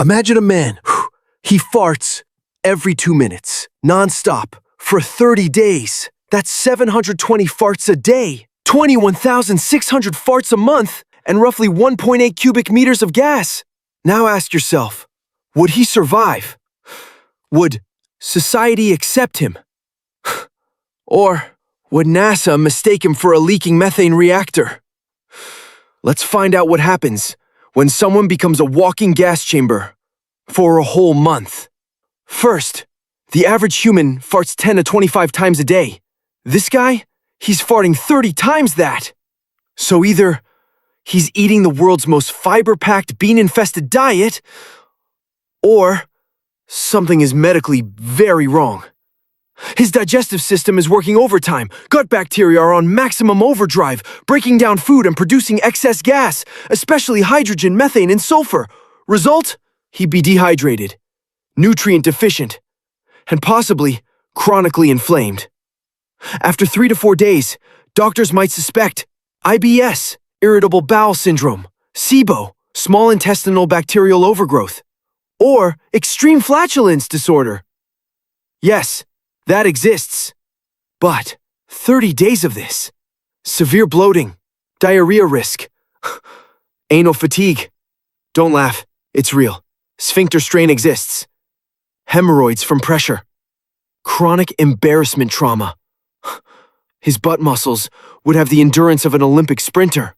Imagine a man. He farts every 2 minutes, nonstop, for 30 days. That's 720 farts a day, 21,600 farts a month, and roughly 1.8 cubic meters of gas. Now ask yourself, would he survive? Would society accept him? Or would NASA mistake him for a leaking methane reactor? Let's find out what happens when someone becomes a walking gas chamber for a whole month. First, the average human farts 10 to 25 times a day. This guy, he's farting 30 times that. So either he's eating the world's most fiber-packed, bean-infested diet, or something is medically very wrong. His digestive system is working overtime. Gut bacteria are on maximum overdrive, breaking down food and producing excess gas, especially hydrogen, methane, and sulfur. Result? He'd be dehydrated, nutrient deficient, and possibly chronically inflamed. After 3 to 4 days, doctors might suspect IBS, irritable bowel syndrome, SIBO, small intestinal bacterial overgrowth, or extreme flatulence disorder. Yes, that exists. But 30 days of this, severe bloating, diarrhea risk, anal fatigue. Don't laugh, it's real. Sphincter strain exists. Hemorrhoids from pressure. Chronic embarrassment trauma. His butt muscles would have the endurance of an Olympic sprinter,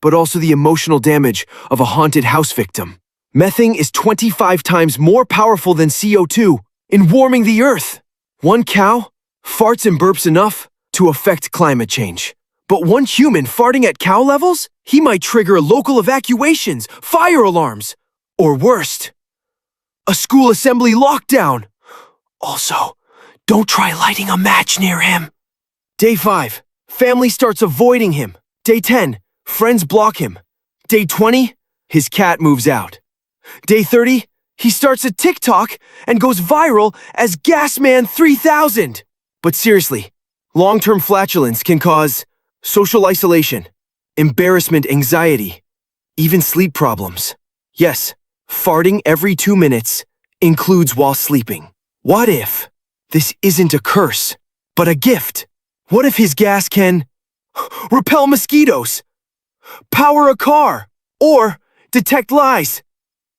but also the emotional damage of a haunted house victim. Methane is 25 times more powerful than CO2 in warming the earth. One cow farts and burps enough to affect climate change. But one human farting at cow levels, he might trigger local evacuations, fire alarms, or worst, a school assembly lockdown. Also, don't try lighting a match near him. Day 5, family starts avoiding him. Day 10, friends block him. Day 20, his cat moves out. Day 30, he starts a TikTok and goes viral as Gasman 3000. But seriously, long-term flatulence can cause social isolation, embarrassment, anxiety, even sleep problems. Yes, farting every 2 minutes includes while sleeping. What if this isn't a curse, but a gift? What if his gas can repel mosquitoes, power a car, or detect lies?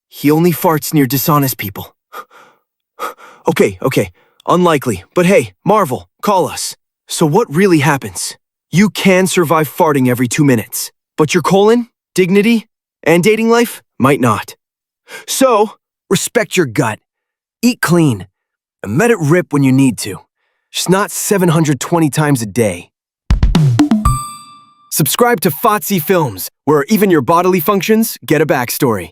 He only farts near dishonest people. Okay, unlikely, but hey, Marvel, call us. So what really happens? You can survive farting every 2 minutes, but your colon, dignity, and dating life might not. So, respect your gut, eat clean, and let it rip when you need to. Just not 720 times a day. Subscribe to Faczi Films, where even your bodily functions get a backstory.